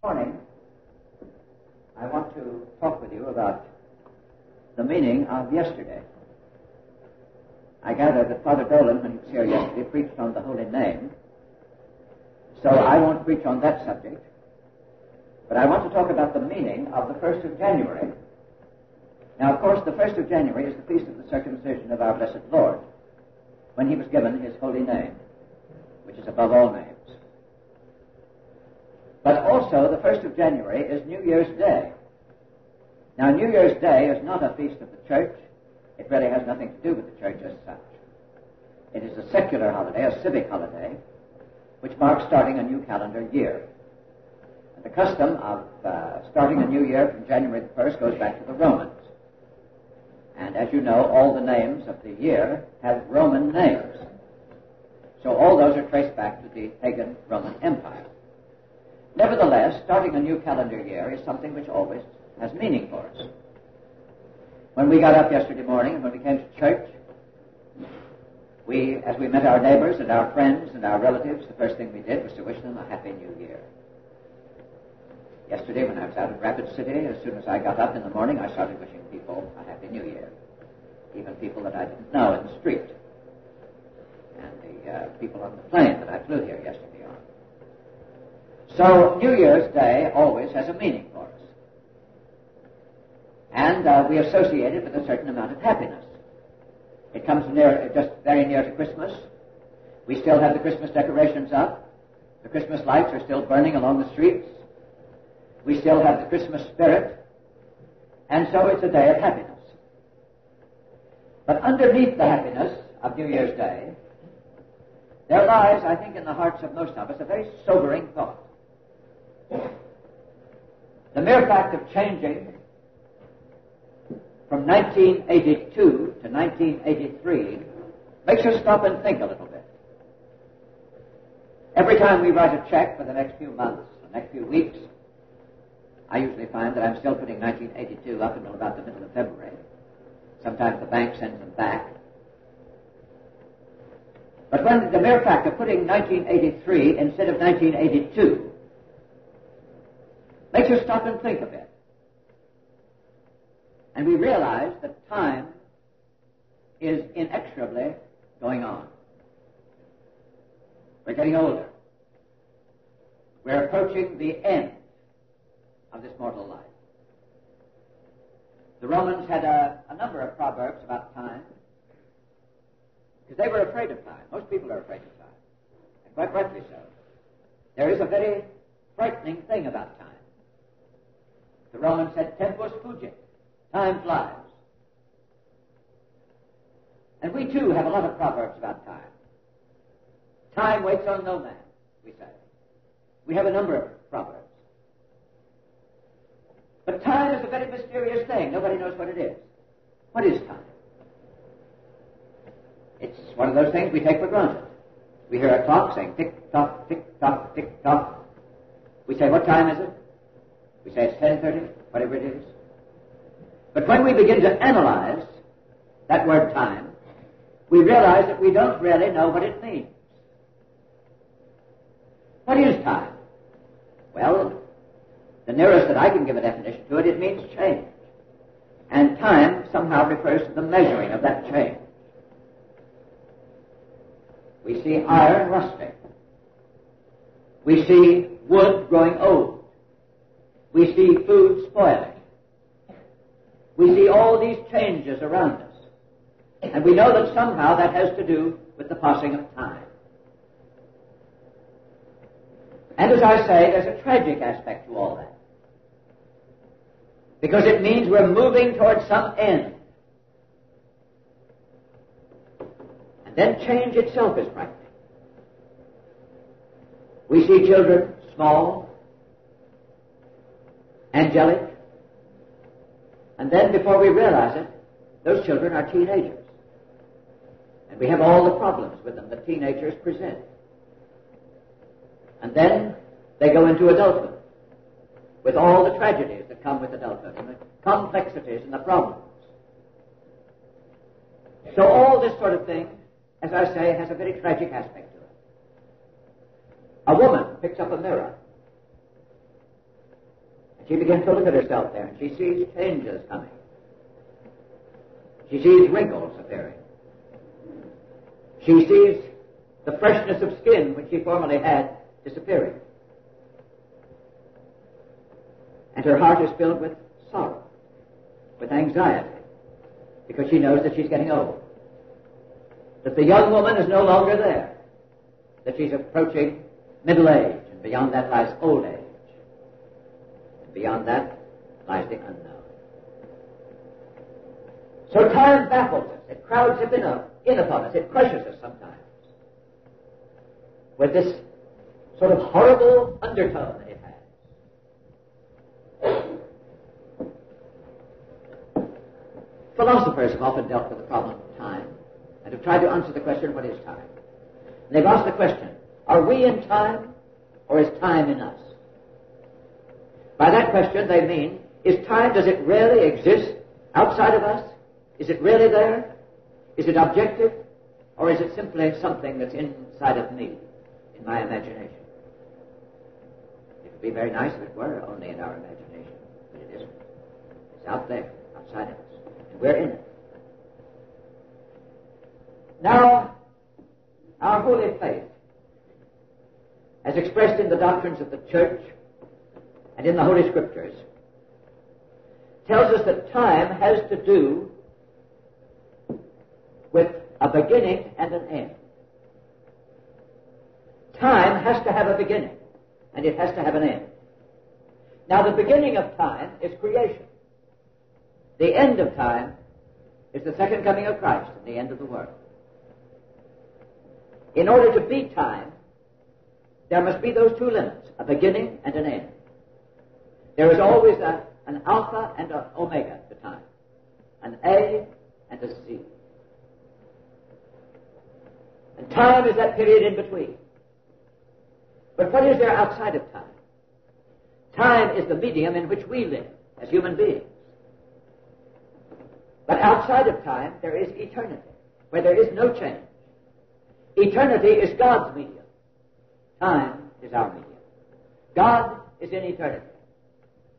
Morning, I want to talk with you about the meaning of yesterday. I gather that Father Dolan, when he was here yesterday, preached on the Holy Name, so I won't preach on that subject, but I want to talk about the meaning of the 1st of January. Now, of course, the 1st of January is the feast of the circumcision of our blessed Lord, when he was given his holy name, which is above all names. But also, the 1st of January is New Year's Day. Now, New Year's Day is not a feast of the church. It really has nothing to do with the church as such. It is a secular holiday, a civic holiday, which marks starting a new calendar year. And the custom of starting a new year from January the 1st goes back to the Romans. And as you know, all the names of the year have Roman names. So all those are traced back to the pagan Roman Empire. Nevertheless, starting a new calendar year is something which always has meaning for us. When we got up yesterday morning and when we came to church, as we met our neighbors and our friends and our relatives, the first thing we did was to wish them a Happy New Year. Yesterday, when I was out in Rapid City, as soon as I got up in the morning, I started wishing people a Happy New Year, even people that I didn't know in the street, and the people on the plane that I flew here yesterday on. So New Year's Day always has a meaning for us. And we associate it with a certain amount of happiness. It comes just very near to Christmas. We still have the Christmas decorations up. The Christmas lights are still burning along the streets. We still have the Christmas spirit. And so it's a day of happiness. But underneath the happiness of New Year's Day, there lies, I think, in the hearts of most of us, a very sobering thought. The mere fact of changing from 1982 to 1983 makes us stop and think a little bit. Every time we write a check for the next few months, the next few weeks, I usually find that I'm still putting 1982 up until about the middle of February. Sometimes the bank sends them back. But when the mere fact of putting 1983 instead of 1982 makes us stop and think a bit. And we realize that time is inexorably going on. We're getting older. We're approaching the end of this mortal life. The Romans had a number of proverbs about time, because they were afraid of time. Most people are afraid of time, and quite rightly so. There is a very frightening thing about time. The Romans said, tempus fugit, time flies. And we too have a lot of proverbs about time. Time waits on no man, we say. We have a number of proverbs. But time is a very mysterious thing. Nobody knows what it is. What is time? It's one of those things we take for granted. We hear a clock saying tick-tock, tick-tock, tick-tock. We say, what time is it? We say it's 10:30, whatever it is. But when we begin to analyze that word time, we realize that we don't really know what it means. What is time? Well, the nearest that I can give a definition to it, it means change. And time somehow refers to the measuring of that change. We see iron rusting. We see wood growing old. We see food spoiling. We see all these changes around us. And we know that somehow that has to do with the passing of time. And as I say, there's a tragic aspect to all that. Because it means we're moving towards some end. And then change itself is frightening. We see children small, angelic, and then before we realize it, those children are teenagers. And we have all the problems with them that teenagers present. And then they go into adulthood, with all the tragedies that come with adulthood, and the complexities and the problems. So all this sort of thing, as I say, has a very tragic aspect to it. A woman picks up a mirror And she begins to look at herself there, and she sees changes coming. She sees wrinkles appearing. She sees the freshness of skin which she formerly had disappearing. And her heart is filled with sorrow, with anxiety, because she knows that she's getting old. That the young woman is no longer there. That she's approaching middle age, and beyond that lies old age. And beyond that lies the unknown. So time baffles us. It crowds in upon us. It crushes us sometimes with this sort of horrible undertone that it has. Philosophers have often dealt with the problem of time and have tried to answer the question, what is time? And they've asked the question, are we in time or is time in us? By that question they mean, is time, does it really exist outside of us? Is it really there? Is it objective? Or is it simply something that's inside of me, in my imagination? It would be very nice if it were only in our imagination, but it isn't. It's out there, outside of us, and we're in it. Now, our holy faith, as expressed in the doctrines of the Church and in the Holy Scriptures, tells us that time has to do with a beginning and an end. Time has to have a beginning, and it has to have an end. Now, the beginning of time is creation. The end of time is the second coming of Christ and the end of the world. In order to be time, there must be those two limits, a beginning and an end. There is always an alpha and an omega to time, an A and a Z. And time is that period in between. But what is there outside of time? Time is the medium in which we live as human beings. But outside of time, there is eternity, where there is no change. Eternity is God's medium. Time is our medium. God is in eternity.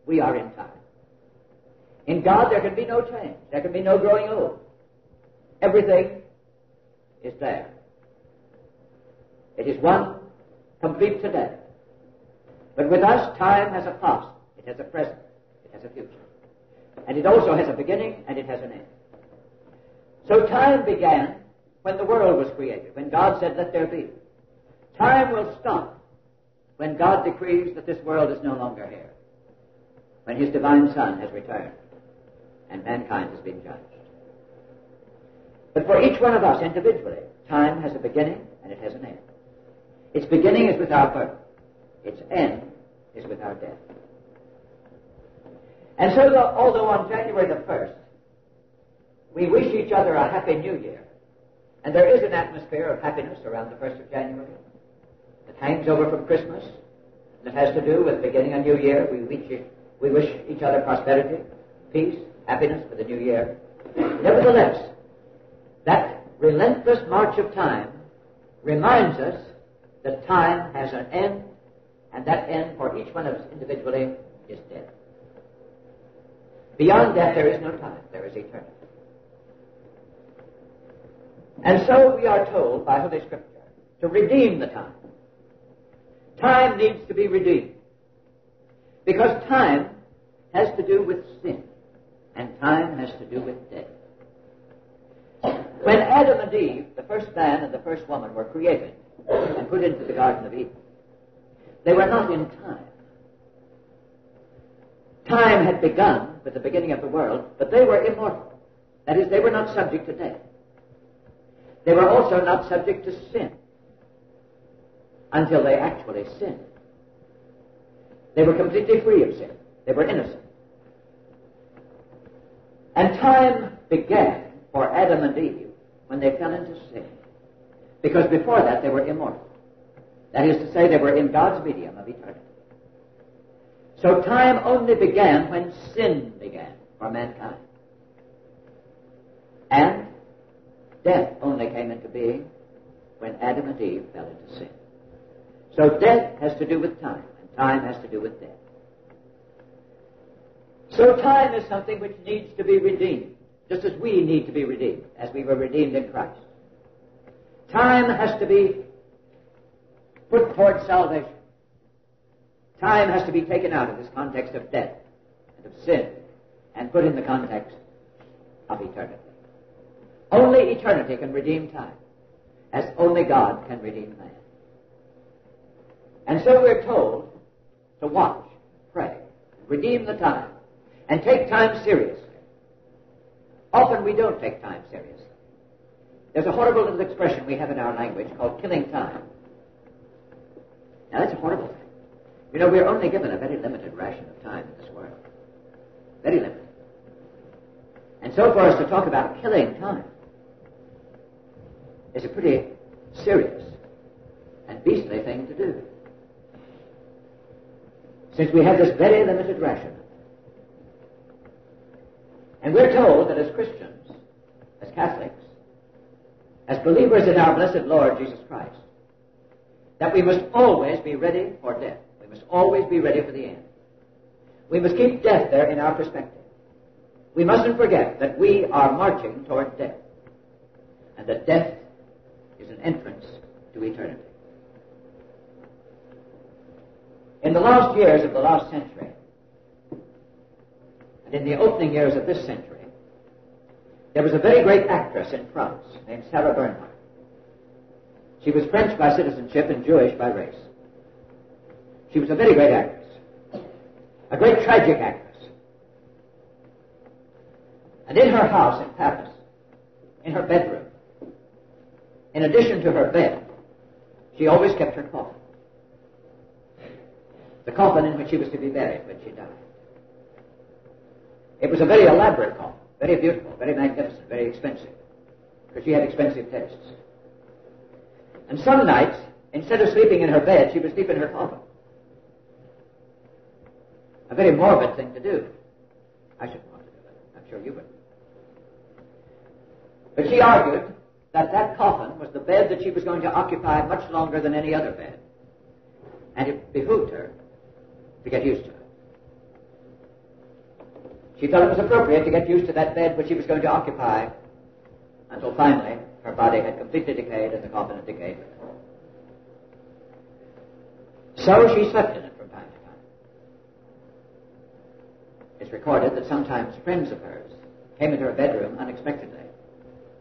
We are in time. In God, there can be no change. There can be no growing old. Everything is there. It is one complete today. But with us, time has a past, it has a present, it has a future. And it also has a beginning and it has an end. So time began when the world was created, when God said, let there be. Time will stop when God decrees that this world is no longer here, when his divine Son has returned and mankind has been judged. But for each one of us individually, time has a beginning and it has an end. Its beginning is with our birth. Its end is with our death. And so, although on January the 1st, we wish each other a happy new year, and there is an atmosphere of happiness around the 1st of January that hangs over from Christmas, that has to do with beginning a new year. We wish each other prosperity, peace, happiness for the new year. Nevertheless, that relentless march of time reminds us that time has an end, and that end for each one of us individually is death. Beyond death there is no time, there is eternity. And so we are told by Holy Scripture to redeem the time. Time needs to be redeemed, because time has to do with sin, and time has to do with death. When Adam and Eve, the first man and the first woman, were created and put into the Garden of Eden, they were not in time. Time had begun with the beginning of the world, but they were immortal. That is, they were not subject to death. They were also not subject to sin until they actually sinned. They were completely free of sin. They were innocent. And time began for Adam and Eve when they fell into sin, because before that they were immortal. That is to say, they were in God's medium of eternity. So time only began when sin began for mankind. And death only came into being when Adam and Eve fell into sin. So death has to do with time, and time has to do with death. So time is something which needs to be redeemed, just as we need to be redeemed, as we were redeemed in Christ. Time has to be put towards salvation. Time has to be taken out of this context of death and of sin and put in the context of eternity. Only eternity can redeem time, as only God can redeem man. And so we're told to watch, pray, redeem the time, and take time seriously. Often we don't take time seriously. There's a horrible little expression we have in our language called killing time. Now that's a horrible thing. You know, we're only given a very limited ration of time in this world. Very limited. And so for us to talk about killing time is a pretty serious and beastly thing to do. Since we have this very limited ration. And we're told that as Christians, as Catholics, as believers in our blessed Lord Jesus Christ, that we must always be ready for death. We must always be ready for the end. We must keep death there in our perspective. We mustn't forget that we are marching toward death, and that death is an entrance to eternity. In the last years of the last century, and in the opening years of this century, there was a very great actress in France named Sarah Bernhardt. She was French by citizenship and Jewish by race. She was a very great actress, a great tragic actress. And in her house in Paris, in her bedroom, in addition to her bed, she always kept her coffin. The coffin in which she was to be buried when she died. It was a very elaborate coffin, very beautiful, very magnificent, very expensive, because she had expensive tastes. And some nights, instead of sleeping in her bed, she would sleep in her coffin. A very morbid thing to do. I shouldn't want to do that. I'm sure you would. But she argued that that coffin was the bed that she was going to occupy much longer than any other bed. And it behooved her to get used to it. She felt it was appropriate to get used to that bed which she was going to occupy until finally her body had completely decayed and the coffin had decayed with her. So she slept in it from time to time. It's recorded that sometimes friends of hers came into her bedroom unexpectedly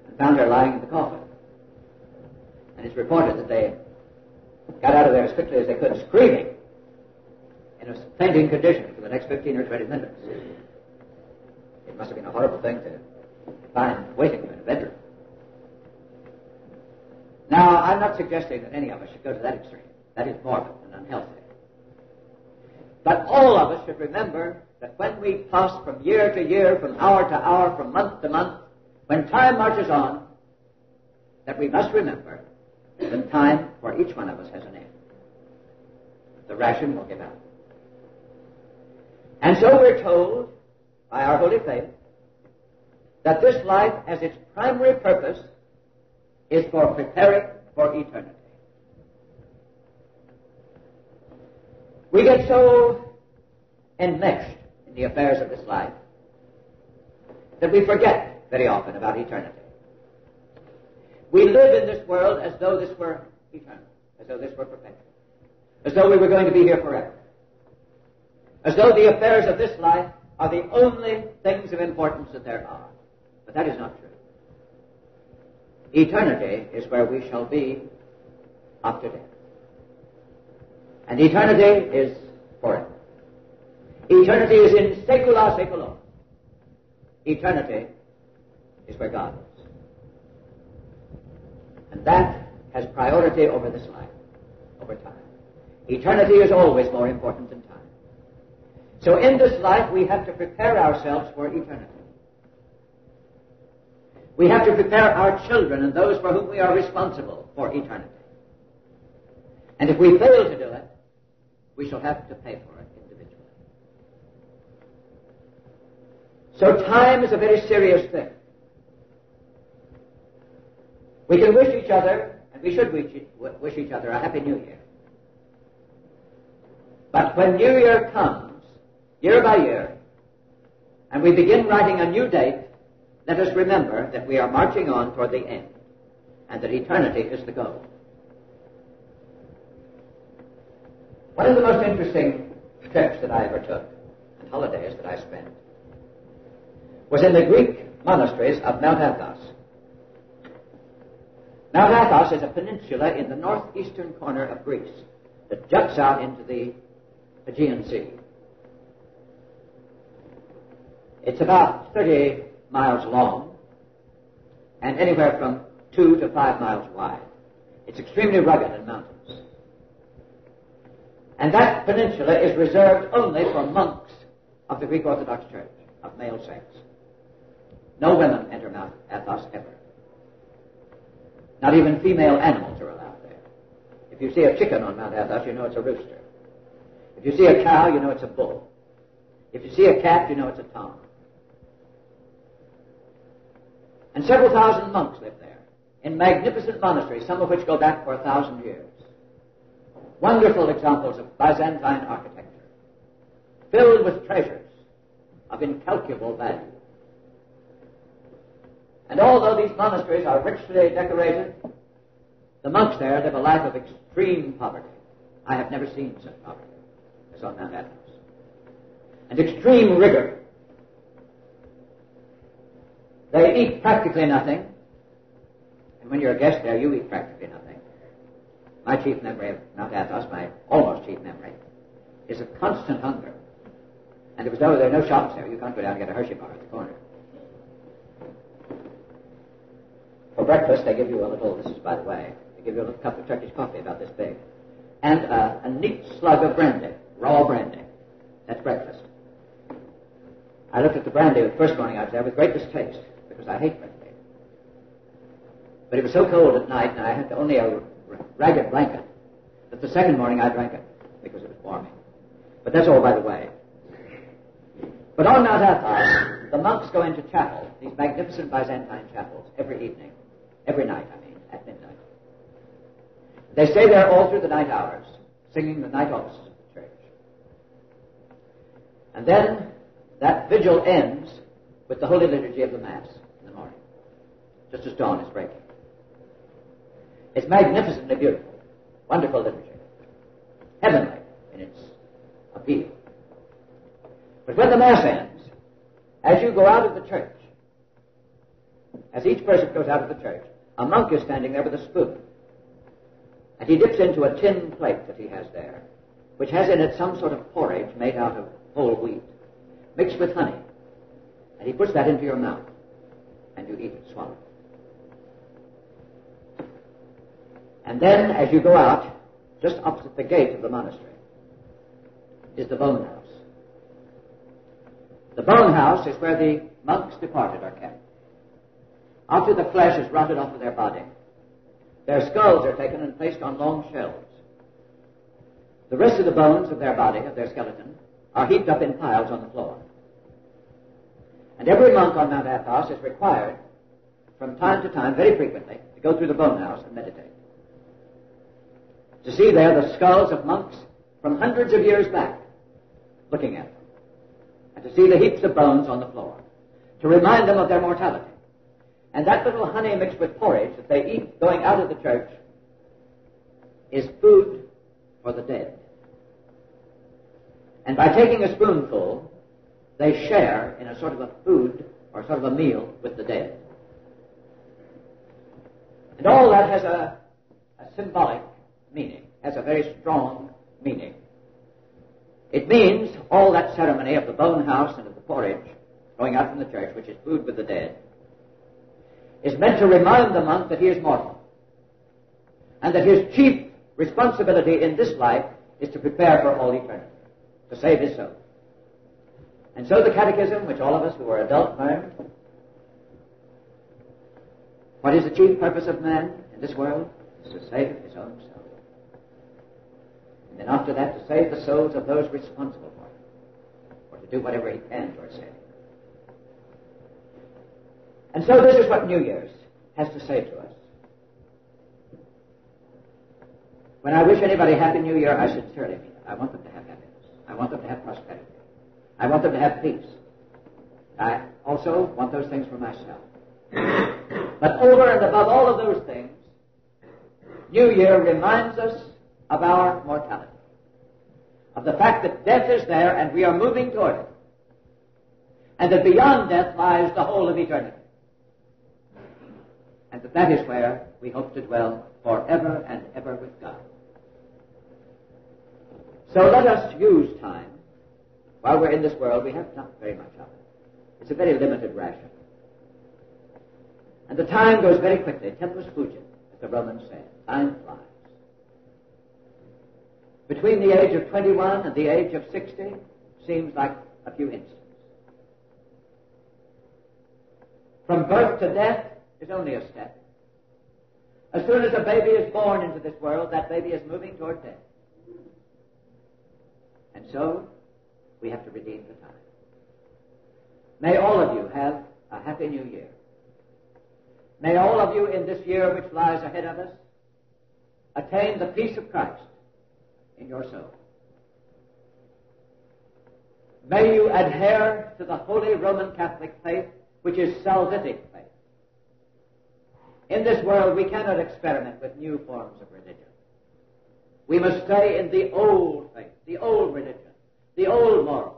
and found her lying in the coffin. And it's reported that they got out of there as quickly as they could, screaming, in a fainting condition for the next 15 or 20 minutes. It must have been a horrible thing to find waiting for in a bedroom. Now, I'm not suggesting that any of us should go to that extreme. That is morbid and unhealthy. But all of us should remember that when we pass from year to year, from hour to hour, from month to month, when time marches on, that we must remember that time for each one of us has an end. The ration will give out. And so we're told by our holy faith that this life as its primary purpose is for preparing for eternity. We get so enmeshed in the affairs of this life that we forget very often about eternity. We live in this world as though this were eternal, as though this were perpetual, as though we were going to be here forever, as though the affairs of this life are the only things of importance that there are. But that is not true. Eternity is where we shall be after death. And eternity is forever. Eternity is in saecula saeculorum. Eternity is where God is. And that has priority over this life, over time. Eternity is always more important than time. So in this life we have to prepare ourselves for eternity. We have to prepare our children and those for whom we are responsible for eternity. And if we fail to do it, we shall have to pay for it individually. So time is a very serious thing. We can wish each other, and we should wish each other a Happy New Year. But when New Year comes, year by year, and we begin writing a new date, let us remember that we are marching on toward the end, and that eternity is the goal. One of the most interesting trips that I ever took, and holidays that I spent, was in the Greek monasteries of Mount Athos. Mount Athos is a peninsula in the northeastern corner of Greece that juts out into the Aegean Sea. It's about 30 miles long and anywhere from 2 to 5 miles wide. It's extremely rugged and mountainous. And that peninsula is reserved only for monks of the Greek Orthodox Church, of male sex. No women enter Mount Athos ever. Not even female animals are allowed there. If you see a chicken on Mount Athos, you know it's a rooster. If you see a cow, you know it's a bull. If you see a cat, you know it's a tom. And several thousand monks live there, in magnificent monasteries, some of which go back for 1,000 years. Wonderful examples of Byzantine architecture, filled with treasures of incalculable value. And although these monasteries are richly decorated, the monks there live a life of extreme poverty. I have never seen such poverty as on Mount Athos. And extreme rigor. They eat practically nothing, and when you're a guest there, you eat practically nothing. My chief memory of Mount Athos, my almost chief memory, is of constant hunger. And there are no shops there. You can't go down and get a Hershey bar at the corner. For breakfast, they give you a little, this is by the way, they give you a little cup of Turkish coffee about this big, and a neat slug of brandy, raw brandy. That's breakfast. I looked at the brandy the first morning I was there with great distaste, because I hate brandy. But it was so cold at night, and I had only a ragged blanket, that the second morning I drank it, because it was warming. But that's all by the way. But on Mount Athos, the monks go into chapel, these magnificent Byzantine chapels, every evening, every night, at midnight. They stay there all through the night hours, singing the night offices of the church. And then that vigil ends with the Holy Liturgy of the Mass in the morning, just as dawn is breaking. It's magnificently beautiful, wonderful liturgy, heavenly in its appeal. But when the Mass ends, as you go out of the church, as each person goes out of the church, a monk is standing there with a spoon, and he dips into a tin plate that he has there, which has in it some sort of porridge made out of whole wheat, mixed with honey, and he puts that into your mouth, and you eat it, swallow it. And then, as you go out, just opposite the gate of the monastery, is the bone house. The bone house is where the monks departed are kept. After the flesh is rotted off of their body, their skulls are taken and placed on long shelves. The rest of the bones of their body, of their skeleton, are heaped up in piles on the floor. And every monk on Mount Athos is required, from time to time, very frequently, to go through the bone house and meditate. To see there the skulls of monks from hundreds of years back, looking at them, and to see the heaps of bones on the floor, to remind them of their mortality. And that little honey mixed with porridge that they eat going out of the church is food for the dead. And by taking a spoonful, they share in a sort of a food or sort of a meal with the dead. And all that has a symbolic meaning, has a very strong meaning. It means all that ceremony of the bone house and of the porridge going out from the church, which is food with the dead, is meant to remind the monk that he is mortal, and that his chief responsibility in this life is to prepare for all eternity, to save his soul. And so the catechism, which all of us who are adult learn, what is the chief purpose of man in this world? Is to save his own soul. And then after that, to save the souls of those responsible for it, or to do whatever he can towards saving. And so this is what New Year's has to say to us. When I wish anybody Happy New Year, I sincerely mean it. I want them to have happiness. I want them to have prosperity. I want them to have peace. I also want those things for myself. But over and above all of those things, New Year reminds us of our mortality, of the fact that death is there and we are moving toward it, and that beyond death lies the whole of eternity, and that is where we hope to dwell forever and ever with God. So let us use time. While we're in this world, we have not very much of it. It's a very limited ration. And the time goes very quickly. Tempus fugit, as the Romans say. Time flies. Between the age of 21 and the age of 60 seems like a few instants. From birth to death is only a step. As soon as a baby is born into this world, that baby is moving toward death. And so, we have to redeem the time. May all of you have a happy new year. May all of you in this year which lies ahead of us attain the peace of Christ in your soul. May you adhere to the Holy Roman Catholic faith, which is salvific faith. In this world, we cannot experiment with new forms of religion. We must stay in the old faith, the old religion, the old morals,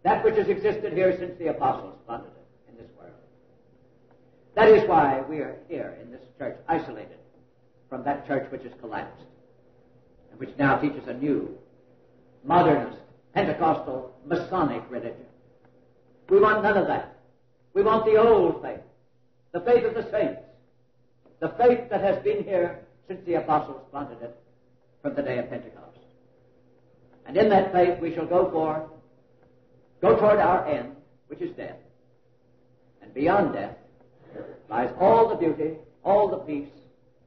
that which has existed here since the apostles planted it in this world. That is why we are here in this church, isolated from that church which has collapsed, and which now teaches a new, modernist, Pentecostal, Masonic religion. We want none of that. We want the old faith, the faith of the saints, the faith that has been here since the apostles planted it from the day of Pentecost. And in that faith we shall go toward our end, which is death. And beyond death lies all the beauty, all the peace,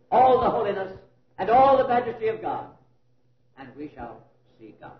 all the holiness, and all the majesty of God. And we shall see God.